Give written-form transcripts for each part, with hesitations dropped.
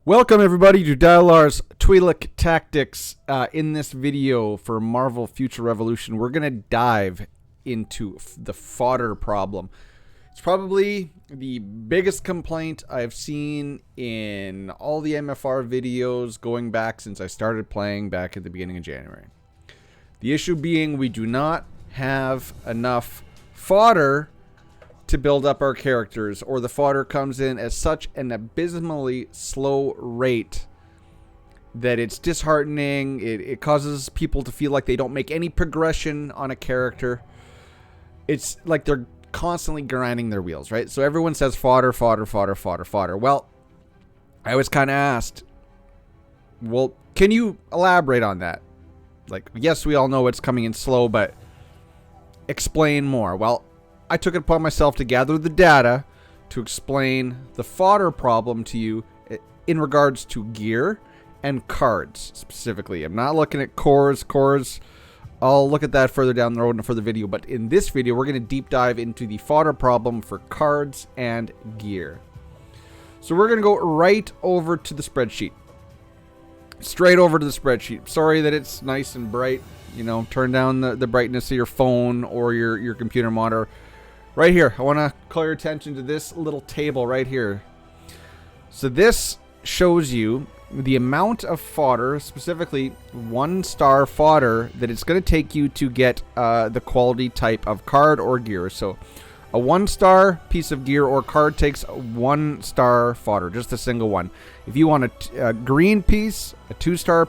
Welcome everybody to Dialar's Twi'lek Tactics. In this video for Marvel Future Revolution, we're going to dive into the fodder problem. It's probably the biggest complaint I've seen in all the MFR videos going back since I started playing back at the beginning of January. The issue being we do not have enough fodder to build up our characters, or the fodder comes in at such an abysmally slow rate that it's disheartening. It causes people to feel like they don't make any progression on a character. It's like they're constantly grinding their wheels, right? So everyone says fodder, fodder, fodder, fodder, fodder. Well, I was kind of asked, well, can you elaborate on that? Like, yes, we all know it's coming in slow, but explain more. Well, I took it upon myself to gather the data to explain the fodder problem to you in regards to gear and cards specifically. I'm not looking at cores. I'll look at that further down the road in a further video, but in this video we're going to deep dive into the fodder problem for cards and gear. So we're going to go right over to the spreadsheet. Straight over to the spreadsheet. Sorry that it's nice and bright. You know, turn down the brightness of your phone or your computer monitor. Right here, I want to call your attention to this little table right here. So this shows you the amount of fodder, specifically 1-star fodder, that it's going to take you to get the quality type of card or gear. So a 1-star piece of gear or card takes 1-star fodder, just a single one. If you want a green piece, a 2-star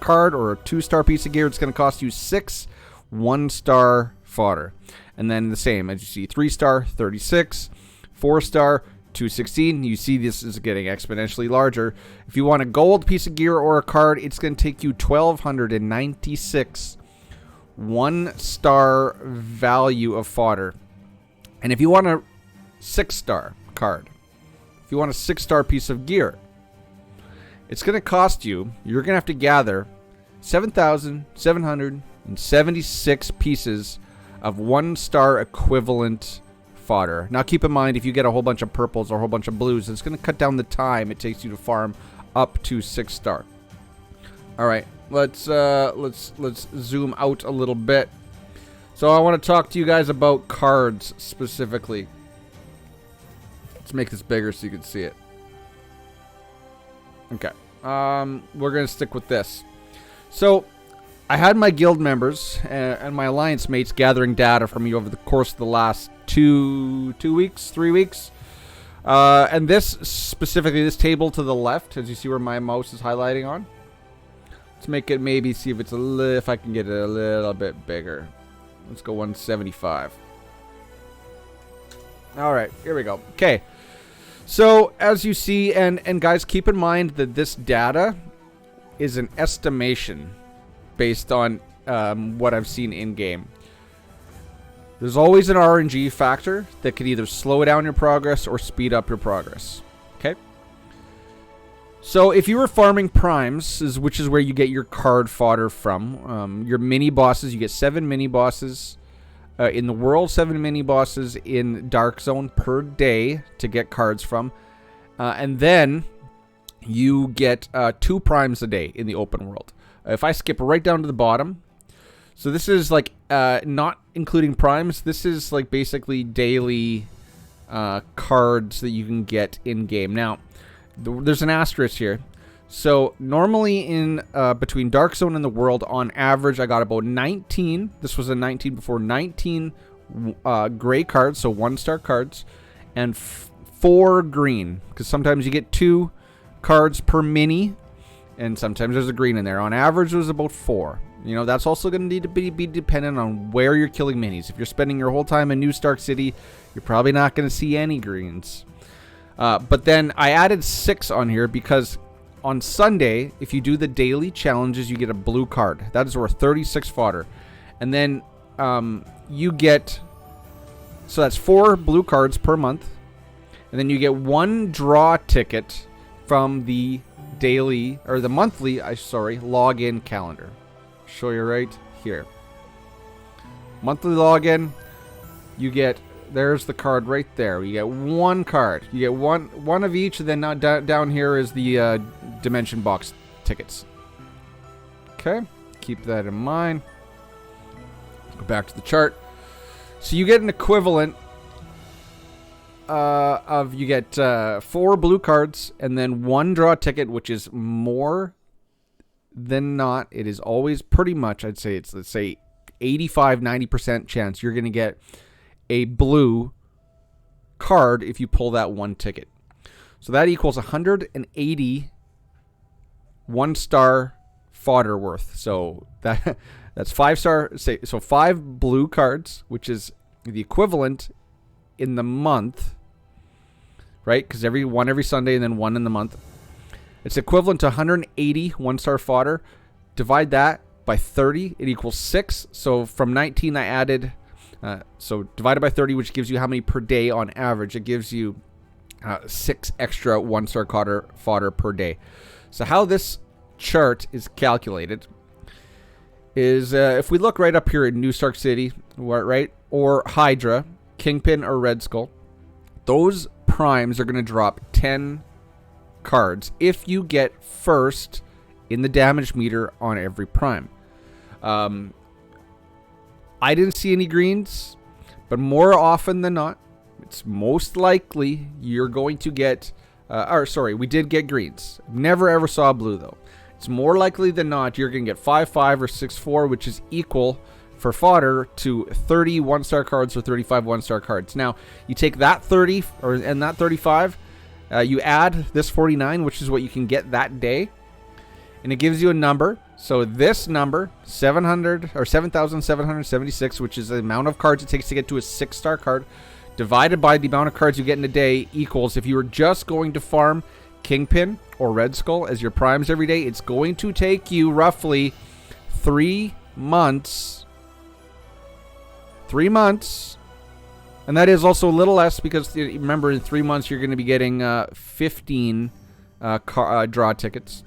card, or a 2-star piece of gear, it's going to cost you 6 1-star fodder. And then the same, as you see, 3-star, 36, 4-star, 216. You see this is getting exponentially larger. If you want a gold piece of gear or a card, it's going to take you 1,296 1-star value of fodder. And if you want a 6-star card, if you want a 6-star piece of gear, it's going to cost you, you're going to have to gather 7,776 pieces of 1-star equivalent fodder. Now keep in mind, if you get a whole bunch of purples or a whole bunch of blues, it's going to cut down the time it takes you to farm up to 6-star. All right, let's zoom out a little bit. So I want to talk to you guys about cards specifically. Let's make this bigger so you can see it. Okay, we're going to stick with this. So I had my guild members and my alliance mates gathering data from me over the course of the last 3 weeks. And this, specifically this table to the left, as you see where my mouse is highlighting on. Let's make it, maybe see if if I can get it a little bit bigger. Let's go 175. All right, here we go. Okay. So as you see, and guys, keep in mind that this data is an estimation based on what I've seen in-game. There's always an RNG factor that could either slow down your progress or speed up your progress. Okay? So if you were farming primes, which is where you get your card fodder from, your mini-bosses, you get 7 mini-bosses in the world, 7 mini-bosses in Dark Zone per day to get cards from. And then you get 2 primes a day in the open world. If I skip right down to the bottom, so this is like not including primes. This is like basically daily cards that you can get in game. Now, there's an asterisk here. So normally in between Dark Zone and the world, on average, I got about 19. This was a 19 before, 19 gray cards, so 1-star cards, and 4 green, because sometimes you get 2 cards per mini. And sometimes there's a green in there. On average, it was about 4. You know, that's also going to need to be dependent on where you're killing minis. If you're spending your whole time in New Stark City, you're probably not going to see any greens. But then I added 6 on here because on Sunday, if you do the daily challenges, you get a blue card. That is worth 36 fodder. And then you get, so that's 4 blue cards per month. And then you get 1 draw ticket from the daily, or the monthly, login calendar. Show you right here. Monthly login, you get there's the card right there. You get one card. You get one of each, and then down here is the dimension box tickets. Okay, keep that in mind. Go back to the chart. So you get an equivalent of, you get 4 blue cards and then 1 draw ticket, which is more than not. It is always pretty much, I'd say it's, let's say 85-90% chance you're going to get a blue card if you pull that 1 ticket. So that equals 180 1-star fodder worth. So that's 5-star, say, so 5 blue cards, which is the equivalent in the month, right? Because every Sunday and then 1 in the month. It's equivalent to 180 1-star fodder. Divide that by 30, it equals 6. So from 19 I added, so divided by 30, which gives you how many per day on average. It gives you 6 extra 1-star fodder per day. So how this chart is calculated is if we look right up here at New Scarcity, right, or Hydra, Kingpin, or Red Skull, those primes are going to drop 10 cards if you get first in the damage meter on every prime. I didn't see any greens, but more often than not, it's most likely you're going to get, we did get greens. Never ever saw blue though. It's more likely than not you're going to get 5-5 or 6-4, which is equal for fodder to 30 1-star cards or 35 1-star cards. Now, you take that 30 and that 35, you add this 49, which is what you can get that day, and it gives you a number. So this number, 7,776, which is the amount of cards it takes to get to a 6-star card, divided by the amount of cards you get in a day, equals, if you were just going to farm Kingpin or Red Skull as your primes every day, it's going to take you roughly 3 months. 3 months. And that is also a little less because, remember, in 3 months you're going to be getting 15 draw tickets.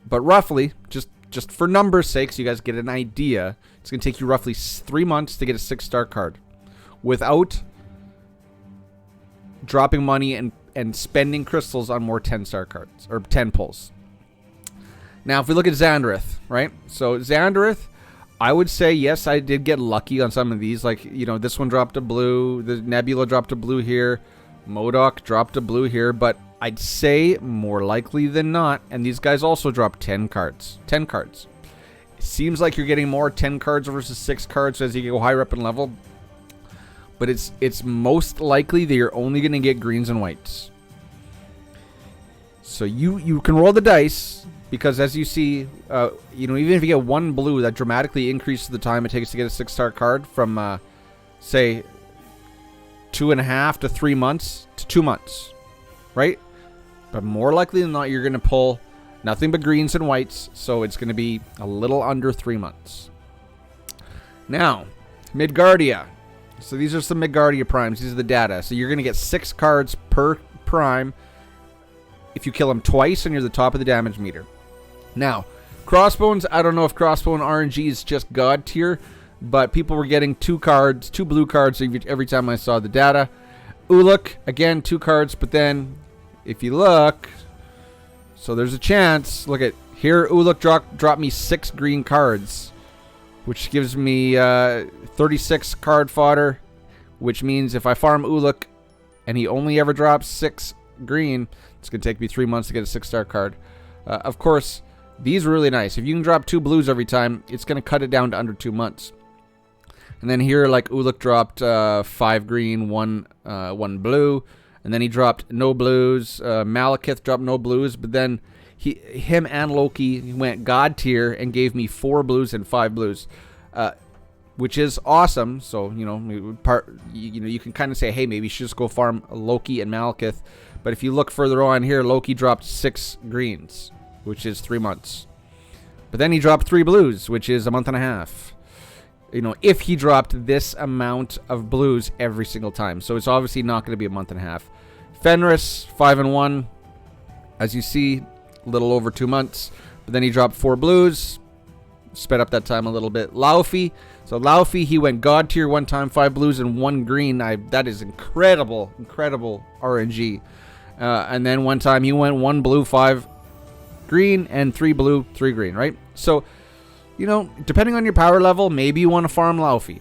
But roughly, just for numbers' sake, so you guys get an idea, it's going to take you roughly 3 months to get a 6-star card without dropping money and spending crystals on more 10-star cards, or 10 pulls. Now, if we look at Xandareth, right? So Xandareth, I would say, yes, I did get lucky on some of these. Like, this one dropped a blue. The Nebula dropped a blue here. MODOK dropped a blue here. But I'd say more likely than not, and these guys also dropped 10 cards. 10 cards. It seems like you're getting more 10 cards versus 6 cards as you go higher up in level. But it's most likely that you're only going to get greens and whites. So you can roll the dice, because as you see, even if you get 1 blue, that dramatically increases the time it takes to get a 6-star card from, say, 2.5 to 3 months to 2 months, right? But more likely than not, you're going to pull nothing but greens and whites, so it's going to be a little under 3 months. Now, Midgardia. So these are some Midgardia primes. These are the data. So you're going to get 6 cards per prime if you kill them twice and you're the top of the damage meter. Now, Crossbones, I don't know if Crossbone RNG is just God tier, but people were getting 2 blue cards every time I saw the data. Uluk, again, 2 cards, but then if you look, so there's a chance, look at here, Uluk dropped me 6 green cards, which gives me 36 card fodder, which means if I farm Uluk and he only ever drops 6 green, it's going to take me 3 months to get a 6-star card. Of course, these are really nice. If you can drop 2 blues every time, it's going to cut it down to under 2 months. And then here, like, Uluk dropped 5 green, 1 blue, and then he dropped no blues. Malekith dropped no blues, but then him and Loki went God tier and gave me 4 blues and 5 blues, which is awesome. So you can kind of say, hey, maybe you should just go farm Loki and Malekith. But if you look further on here, Loki dropped 6 greens, which is 3 months. But then he dropped 3 blues, which is a month and a half. If he dropped this amount of blues every single time. So it's obviously not going to be a month and a half. Fenris, 5 and 1. As you see, a little over 2 months. But then he dropped 4 blues. Sped up that time a little bit. Laufey, So Laufey, he went God tier one time, 5 blues and 1 green. That is incredible RNG. And then one time he went 1 blue, 5 green, and 3 blue, 3 green, right? So, you know, depending on your power level, maybe you want to farm Laufey.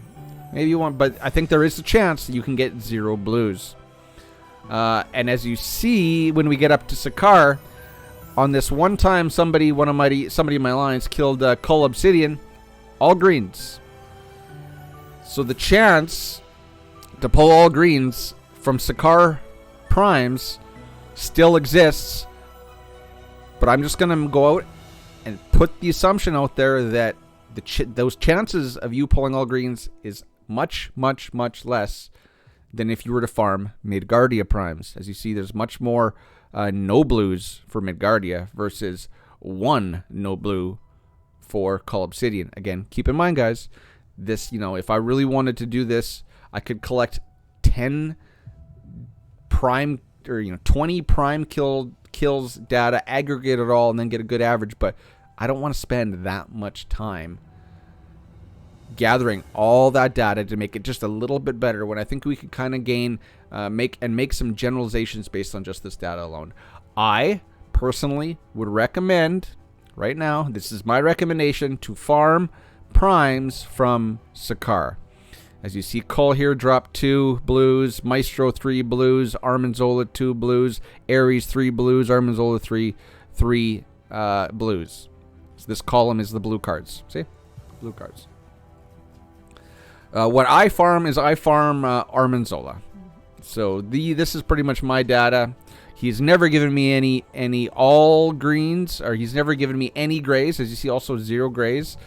Maybe you want, but I think there is a chance that you can get 0 blues. And as you see, when we get up to Sakar, on this one time, somebody in my lines killed Cull Obsidian, all greens. So the chance to pull all greens from Sakar primes still exists, but I'm just gonna go out and put the assumption out there that those chances of you pulling all greens is much less than if you were to farm Midgardia primes. As you see, there's much more no blues for Midgardia versus 1 no blue for Cull Obsidian. Again, keep in mind, guys, this, you know, if I really wanted to do this, I could collect 10 prime, or, you know, 20 prime kills data, aggregate it all, and then get a good average. But I don't want to spend that much time gathering all that data to make it just a little bit better, when I think we could kind of gain, make some generalizations based on just this data alone. I personally would recommend, right now, this is my recommendation, to farm primes from Sakar. As you see, Cull here dropped 2 blues, Maestro 3 blues, Armanzola 2 blues, Ares 3 blues, Armanzola 3 blues. So this column is the blue cards. See? Blue cards. What I farm is Armanzola. So this is pretty much my data. He's never given me any all greens, or he's never given me any grays. As you see, also 0 grays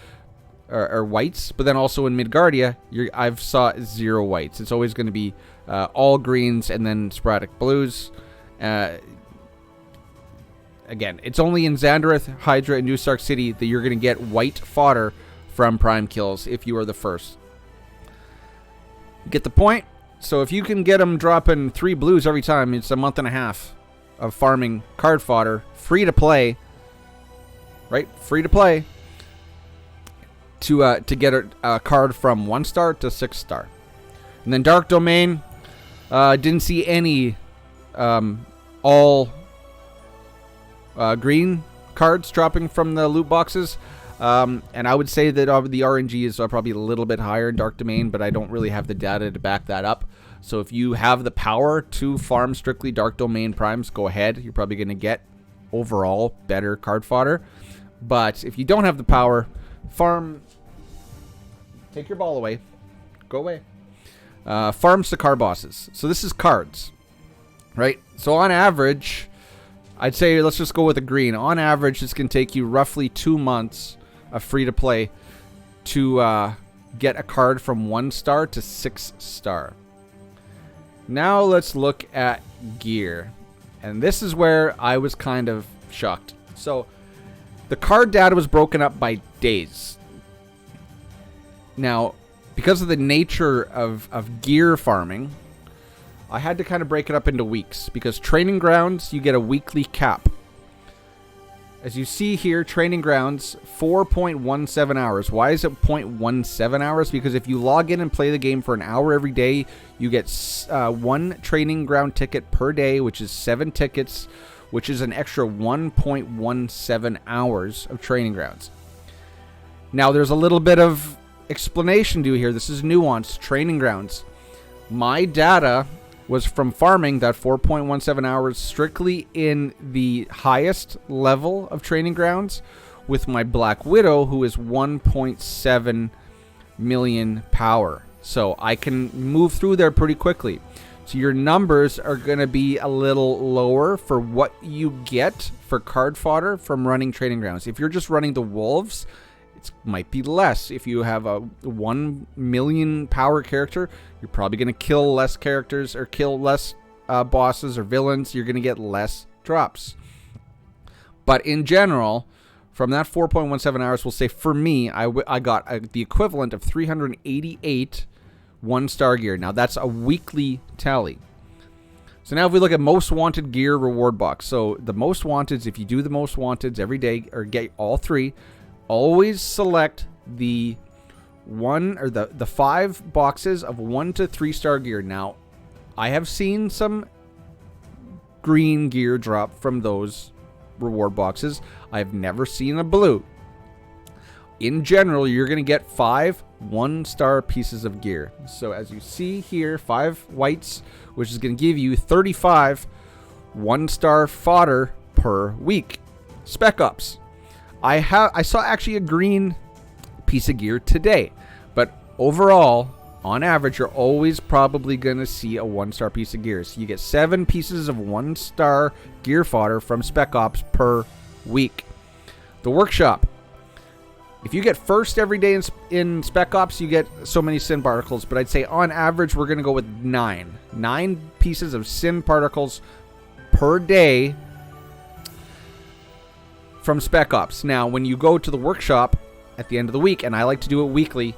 or whites. But then also in Midgardia, I've saw 0 whites. It's always going to be all greens and then sporadic blues. Again, it's only in Xandareth, Hydra, and New Stark City that you're going to get white fodder from prime kills if you are the first. Get the point? So if you can get them dropping 3 blues every time, it's a month and a half of farming card fodder, free to play, right? Free to play, to get a card from 1 star to 6 star. And then Dark Domain, didn't see any all green cards dropping from the loot boxes. And I would say that the RNG is probably a little bit higher in Dark Domain, but I don't really have the data to back that up. So if you have the power to farm strictly Dark Domain primes, go ahead. You're probably going to get overall better card fodder. But if you don't have the power, farm... Take your ball away. Go away. Farm Sakar bosses. So this is cards, right? So on average, I'd say let's just go with a green. On average, this can take you roughly 2 months of free-to-play to get a card from 1 star to 6 star. Now let's look at gear. And this is where I was kind of shocked. So the card data was broken up by days. Now, because of the nature of gear farming, I had to kind of break it up into weeks, because Training Grounds, you get a weekly cap. As you see here, Training Grounds, 4.17 hours. Why is it 0.17 hours? Because if you log in and play the game for an hour every day, you get 1 Training Ground ticket per day, which is 7 tickets, which is an extra 1.17 hours of Training Grounds. Now, there's a little bit of explanation to here. This is nuanced. Training Grounds. My data was from farming that 4.17 hours strictly in the highest level of Training Grounds with my Black Widow, who is 1.7 million power. So I can move through there pretty quickly. So your numbers are going to be a little lower for what you get for card fodder from running Training Grounds. If you're just running the Wolves, it might be less. If you have a 1 million power character, you're probably going to kill less characters or kill less bosses or villains. You're going to get less drops. But in general, from that 4.17 hours, we'll say for me, I got the equivalent of 388 1-star gear. Now that's a weekly tally. So now if we look at most wanted gear reward box. So the most wanteds, if you do the most wanteds every day or get all 3, always select the the 5 boxes of 1 to 3 star gear. Now, I have seen some green gear drop from those reward boxes. I've never seen a blue. In general, you're going to get 5 1-star pieces of gear. So as you see here, 5 whites, which is going to give you 35 1-star fodder per week. Spec Ops. I saw actually a green piece of gear today, but overall, on average, you're always probably going to see a 1-star piece of gear. So you get 7 pieces of 1-star gear fodder from Spec Ops per week. The workshop. If you get first every day in Spec Ops, you get so many sin particles, but I'd say on average, we're going to go with 9. 9 pieces of sin particles per day from Spec Ops. Now, when you go to the workshop at the end of the week, and I like to do it weekly,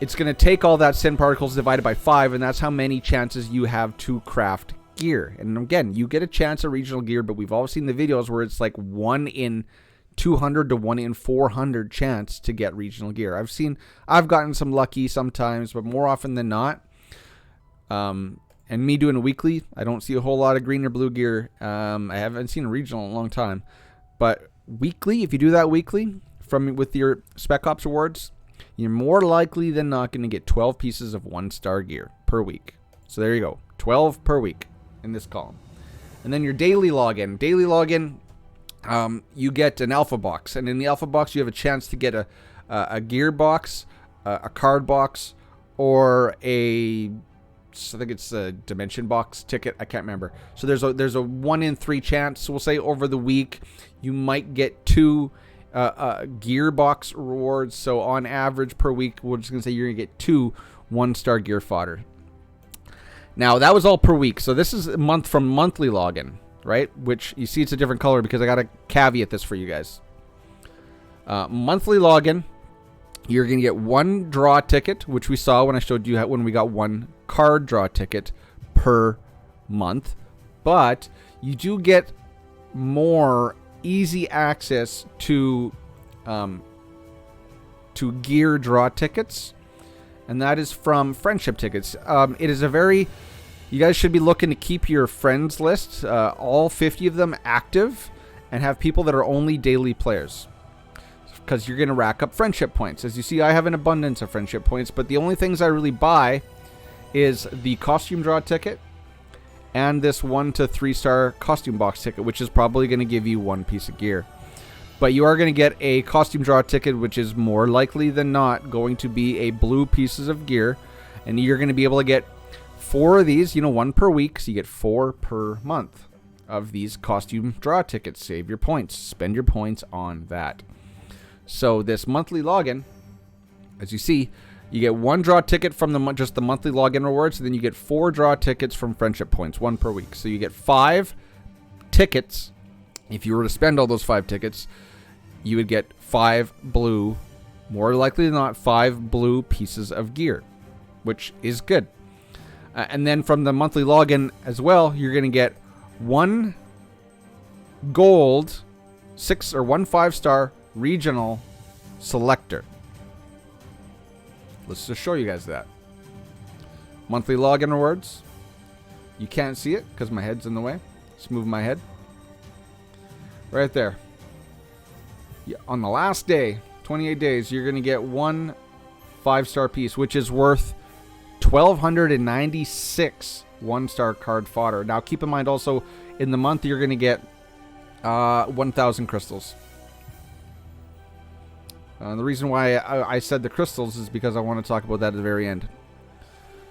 it's going to take all that sin particles divided by 5, and that's how many chances you have to craft gear. And again, you get a chance at regional gear, but we've all seen the videos where it's like 1 in 200 to 1 in 400 chance to get regional gear. I've gotten some lucky sometimes, but more often than not, and me doing a weekly, I don't see a whole lot of green or blue gear. I haven't seen a regional in a long time, but weekly, if you do that weekly with your Spec Ops awards, you're more likely than not going to get 12 pieces of 1-star gear per week. So there you go, 12 per week in this column. And then your daily login. Daily login, you get an alpha box, and in the alpha box you have a chance to get a gear box, a card box, or I think it's a dimension box ticket. I can't remember. So there's a 1 in 3 chance. So we'll say over the week you might get 2 gear box rewards. So on average per week, we're just gonna say you're gonna get 2 1-star gear fodder. Now that was all per week. So this is a month from monthly login, right? Which you see it's a different color because I got to caveat this for you guys. Monthly login, you're going to get 1 draw ticket, which we saw when I showed you when we got 1 card draw ticket per month. But you do get more easy access to gear draw tickets, and that is from friendship tickets. It is you guys should be looking to keep your friends list, all 50 of them, active, and have people that are only daily players, because you're going to rack up friendship points. As you see, I have an abundance of friendship points, but the only things I really buy is the costume draw ticket and this 1 to 3 star costume box ticket, which is probably going to give you 1 piece of gear. But you are going to get a costume draw ticket, which is more likely than not going to be a blue pieces of gear, and you're going to be able to get 4 of these, 1 per week, so you get 4 per month of these costume draw tickets. Save your points. Spend your points on that. So this monthly login, as you see, you get 1 draw ticket from just the monthly login rewards, and then you get 4 draw tickets from friendship points, 1 per week. So you get 5 tickets. If you were to spend all those 5 tickets, you would get 5 blue, more likely than not, 5 blue pieces of gear, which is good. And then from the monthly login as well, you're going to get 1 gold, 1 5-star regional selector. Let's just show you guys that. Monthly login rewards. You can't see it because my head's in the way. Just move my head. Right there. Yeah, on the last day, 28 days, you're going to get 1 5-star piece, which is worth 1,296 1-star card fodder. Now, keep in mind also, in the month, you're going to get 1,000 crystals. The reason why I said the crystals is because I want to talk about that at the very end.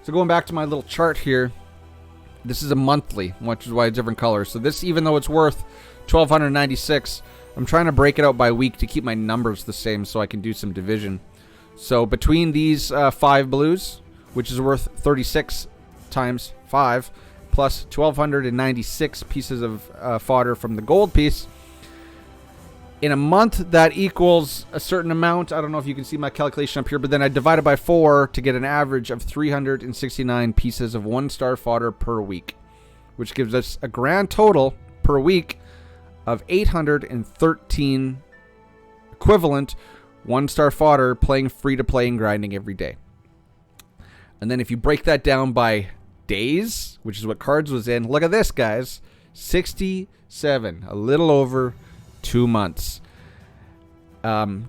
So going back to my little chart here, this is a monthly, which is why it's different colors. So this, even though it's worth 1,296, I'm trying to break it out by week to keep my numbers the same so I can do some division. So between these 5 blues, which is worth 36 times 5, plus 1,296 pieces of fodder from the gold piece, in a month that equals a certain amount. I don't know if you can see my calculation up here, but then I divide it by 4 to get an average of 369 pieces of 1-star fodder per week, which gives us a grand total per week of 813 equivalent, 1-star fodder playing free-to-play and grinding every day. And then if you break that down by days, which is what cards was in, look at this, guys. 67, a little over 2 months.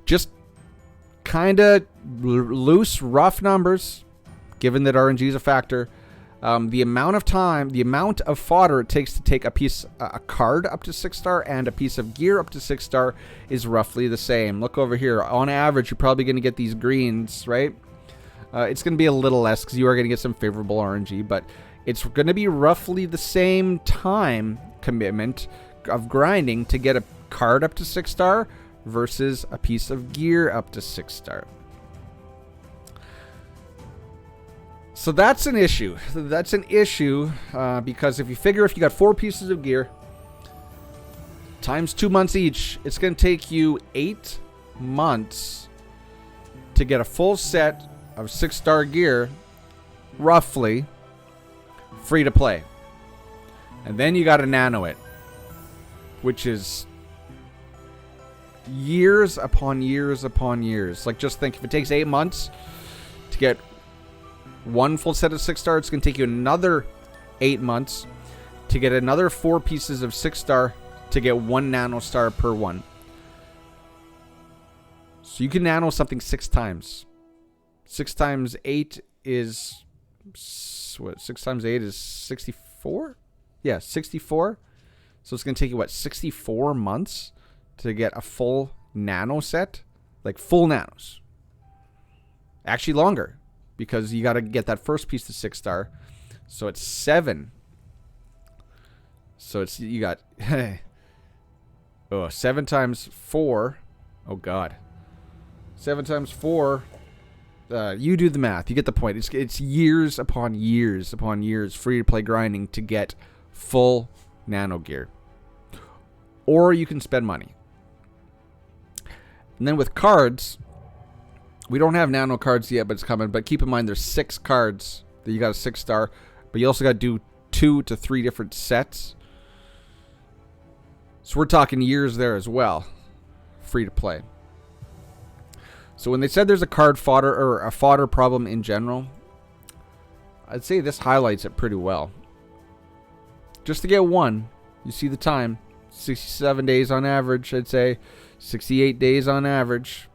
Just kind of loose, rough numbers, given that RNG is a factor. The amount of time, the amount of fodder it takes to take a card up to 6-star and a piece of gear up to 6-star is roughly the same. Look over here. On average, you're probably going to get these greens, right? It's going to be a little less because you are going to get some favorable RNG, but it's going to be roughly the same time commitment of grinding to get a card up to 6-star versus a piece of gear up to 6-star. So that's an issue. That's an issue because if you figure if you got 4 pieces of gear times 2 months each, it's going to take you 8 months to get a full set of 6-star gear, roughly, free to play. And then you got to nano it, which is years upon years upon years. Like, just think, if it takes 8 months to get one full set of 6-star, it's going to take you another 8 months to get another 4 pieces of 6-star to get 1 nano star per one. So you can nano something 6 times. 6 times 8 is what? 6 times 8 is 64? Yeah, 64. So it's going to take you, what, 64 months to get a full nano set? Like, full nanos. Actually longer, because you got to get that first piece to 6-star. So it's 7. So it's, you got 7 times 4. Oh god. 7 times 4. You do the math. You get the point. It's years upon years upon years free to play grinding to get full nano gear. Or you can spend money. And then with cards, we don't have nano cards yet, but it's coming. But keep in mind, there's 6 cards that you got a 6-star, but you also got to do 2 to 3 different sets. So we're talking years there as well, free to play. So when they said there's a card fodder or a fodder problem in general, I'd say this highlights it pretty well. Just to get one, you see the time, 67 days on average, I'd say 68 days on average.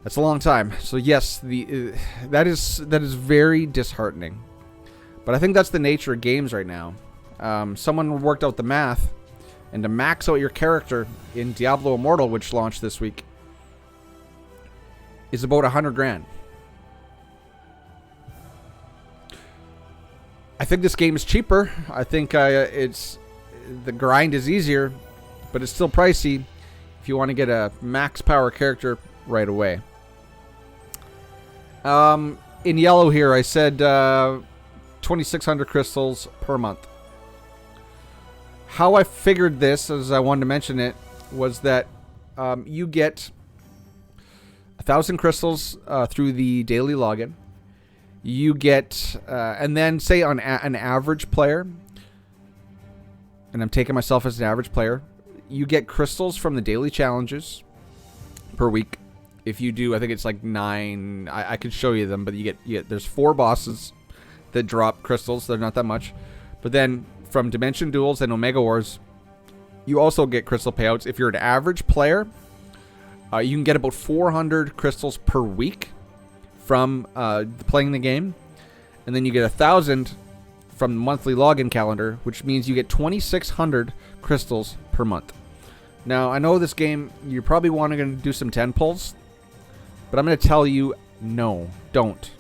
That's a long time. So yes, that is very disheartening. But I think that's the nature of games right now. Someone worked out the math, and to max out your character in Diablo Immortal, which launched this week, is about 100 grand. I think this game is cheaper. I think the grind is easier, but it's still pricey if you want to get a max power character right away. In yellow here, I said 2,600 crystals per month. How I figured this, as I wanted to mention it, was that you get 1,000 crystals through the daily login. You get, and then say on an average player, and I'm taking myself as an average player, you get crystals from the daily challenges per week. If you do, I think it's like 9. I could show you them, but you get there's 4 bosses that drop crystals. They're not that much, but then from Dimension Duels and Omega Wars, you also get crystal payouts. If you're an average player, you can get about 400 crystals per week from playing the game, and then you get 1,000 from the monthly login calendar, which means you get 2,600 crystals per month. Now, I know this game, you're probably wanting to do some 10 pulls, but I'm going to tell you, no, don't.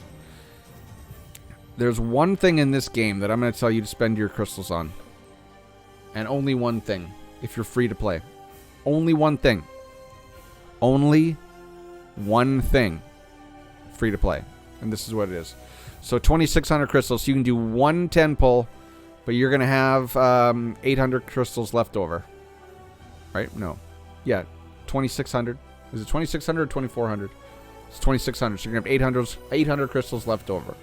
There's one thing in this game that I'm going to tell you to spend your crystals on. And only one thing, if you're free to play. Only one thing. Only one thing. Free to play. And this is what it is. So 2,600 crystals. So you can do one 10 pull, but you're going to have 800 crystals left over. Right? No. Yeah. 2,600. Is it 2,600 or 2,400? It's 2,600. So you're going to have 800 crystals left over.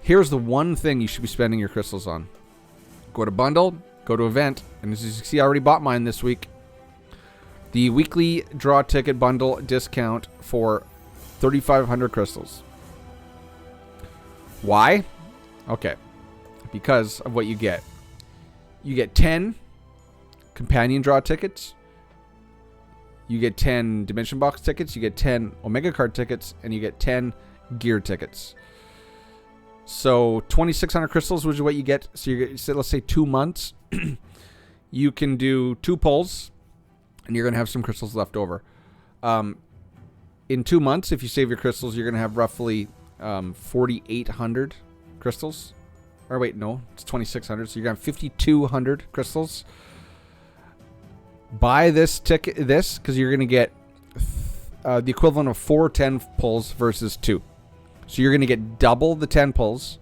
Here's the one thing you should be spending your crystals on. Go to bundle, go to event, and as you see, I already bought mine this week. The weekly draw ticket bundle discount for 3,500 crystals. Why? Okay. Because of what you get. You get 10 companion draw tickets. You get 10 dimension box tickets. You get 10 Omega card tickets. And you get 10 gear tickets. So 2,600 crystals, which is what you get. So let's say 2 months. You can do 2 pulls. And you're going to have some crystals left over. In 2 months, if you save your crystals, you're going to have roughly 4,800 crystals. Or wait, no, it's 2,600. So you're going to have 5,200 crystals. Buy this ticket, because you're going to get the equivalent of 4 10 pulls versus 2. So you're going to get double the 10 pulls.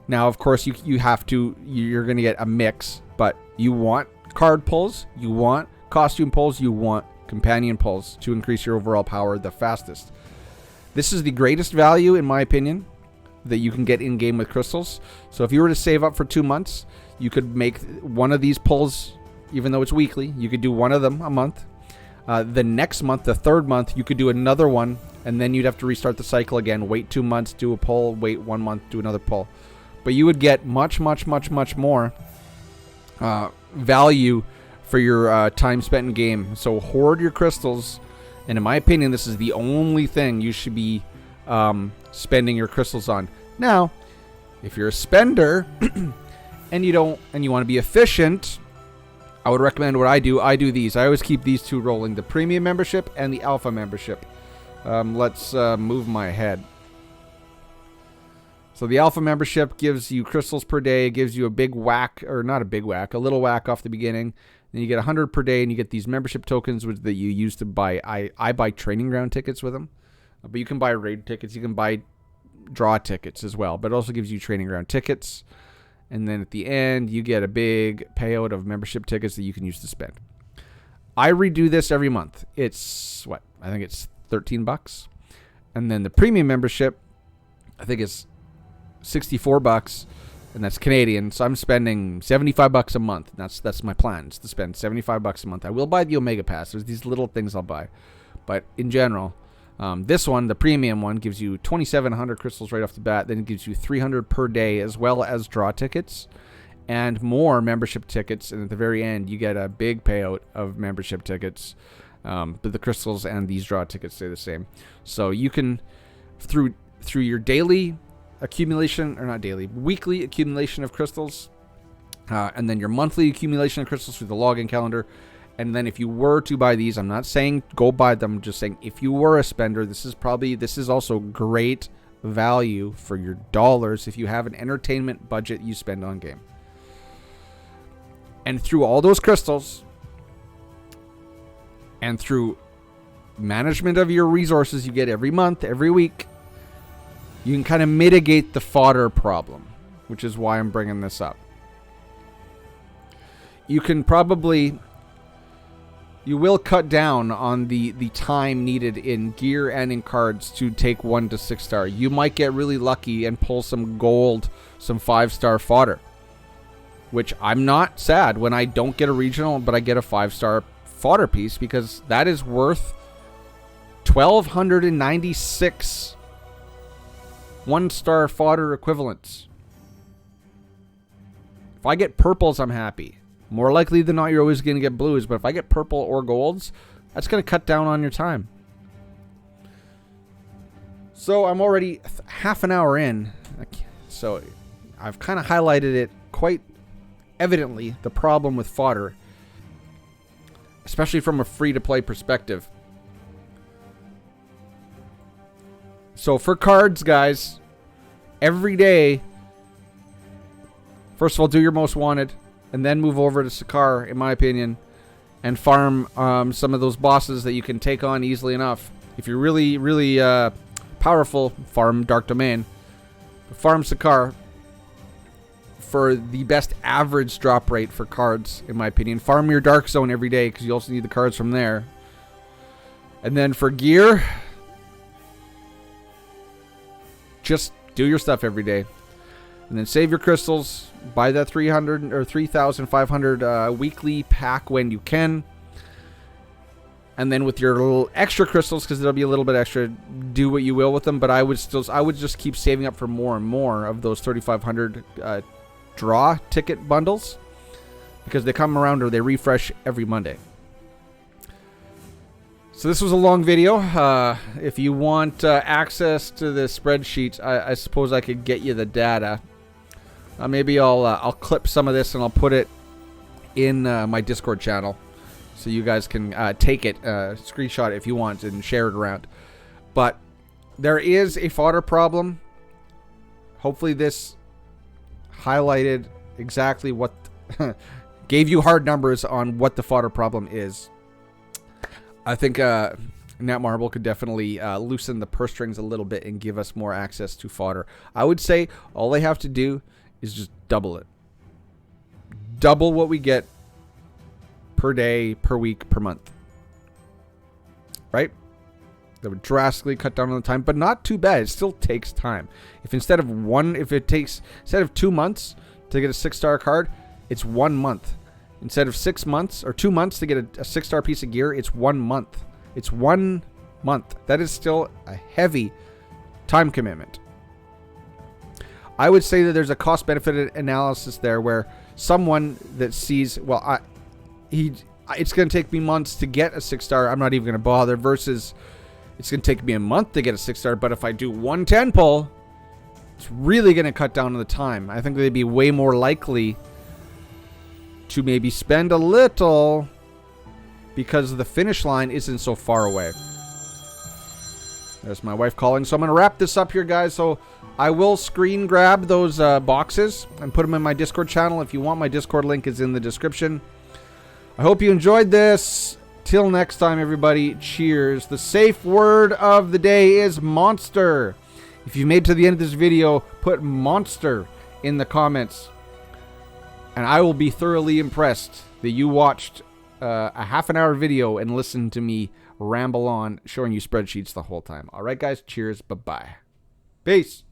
Now, of course, you're going to get a mix, but you want card pulls, you want costume pulls, you want companion pulls to increase your overall power the fastest. This is the greatest value, in my opinion, that you can get in game with crystals. So if you were to save up for 2 months, you could make one of these pulls, even though it's weekly. You could do one of them a month. The next month, the third month, you could do another one, and then you'd have to restart the cycle again. Wait 2 months, do a pull. Wait 1 month, do another pull. But you would get much, much, much, much more value for your time spent in game. So hoard your crystals. And in my opinion, this is the only thing you should be spending your crystals on. Now, if you're a spender and you want to be efficient, I would recommend what I do. I do these. I always keep these two rolling: the premium membership and the alpha membership. Let's move my head. So the alpha membership gives you crystals per day, gives you a big whack, or not a big whack, a little whack off the beginning. Then you get 100 per day, and you get these membership tokens that you use to buy. I buy training ground tickets with them, but you can buy raid tickets. You can buy draw tickets as well, but it also gives you training ground tickets. And then at the end, you get a big payout of membership tickets that you can use to spend. I redo this every month. It's what? I think it's $13. And then the premium membership, I think it's $64, and that's Canadian. So I'm spending $75 a month. That's my plan, is to spend $75 a month. I will buy the Omega Pass. There's these little things I'll buy, but in general, this one, the premium one, gives you 2,700 crystals right off the bat. Then it gives you 300 per day, as well as draw tickets and more membership tickets. And at the very end, you get a big payout of membership tickets. But the crystals and these draw tickets stay the same. So you can, through your daily accumulation, or not daily, weekly accumulation of crystals, and then your monthly accumulation of crystals through the login calendar. And then if you were to buy these, I'm not saying go buy them, I'm just saying if you were a spender, this is also great value for your dollars if you have an entertainment budget you spend on game. And through all those crystals, and through management of your resources you get every month, every week, you can kind of mitigate the fodder problem, which is why I'm bringing this up. You will cut down on the time needed in gear and in cards to take 1 to 6 star. You might get really lucky and pull some gold, some 5-star fodder, which I'm not sad when I don't get a regional, but I get a 5-star fodder piece, because that is worth 1,296 1-star fodder equivalents. If I get purples, I'm happy. More likely than not, you're always going to get blues, but if I get purple or golds, that's going to cut down on your time. So I'm already half an hour in, so I've kind of highlighted it quite evidently, the problem with fodder, especially from a free-to-play perspective. So for cards, guys, every day, first of all, do your most wanted, and then move over to Sakar, in my opinion, and farm some of those bosses that you can take on easily enough. If you're really, really powerful, farm Dark Domain. Farm Sakar for the best average drop rate for cards, in my opinion. Farm your Dark Zone every day, because you also need the cards from there. And then for gear, just do your stuff every day. And then save your crystals. Buy that 300 or 3,500 weekly pack when you can. And then with your little extra crystals, because there'll be a little bit extra, do what you will with them. But I would just keep saving up for more and more of those 3,500 draw ticket bundles, because they come around or they refresh every Monday. So this was a long video. If you want access to the spreadsheets, I suppose I could get you the data. Maybe I'll clip some of this and I'll put it in my Discord channel, so you guys can take it, screenshot it if you want, and share it around. But there is a fodder problem. Hopefully this highlighted exactly what gave you hard numbers on what the fodder problem is. I think Netmarble could definitely loosen the purse strings a little bit and give us more access to fodder. I would say all they have to do is just double it. Double what we get per day, per week, per month. Right? That would drastically cut down on the time, but not too bad. It still takes time. If instead of 2 months to get a 6-star card, it's 1 month. Instead of 6 months or 2 months to get a 6-star piece of gear, it's 1 month. It's 1 month. That is still a heavy time commitment. I would say that there's a cost-benefit analysis there where someone that sees, well, it's going to take me months to get a 6-star, I'm not even going to bother, versus it's going to take me a month to get a 6-star, but if I do 1 10 pull, it's really going to cut down on the time. I think they'd be way more likely to maybe spend a little because the finish line isn't so far away. There's my wife calling. So I'm going to wrap this up here, guys. So I will screen grab those boxes and put them in my Discord channel. If you want, my Discord link is in the description. I hope you enjoyed this. Till next time, everybody. Cheers. The safe word of the day is monster. If you made it to the end of this video, put monster in the comments. And I will be thoroughly impressed that you watched a half-an-hour video and listened to me ramble on showing you spreadsheets the whole time. All right, guys. Cheers. Bye-bye. Peace.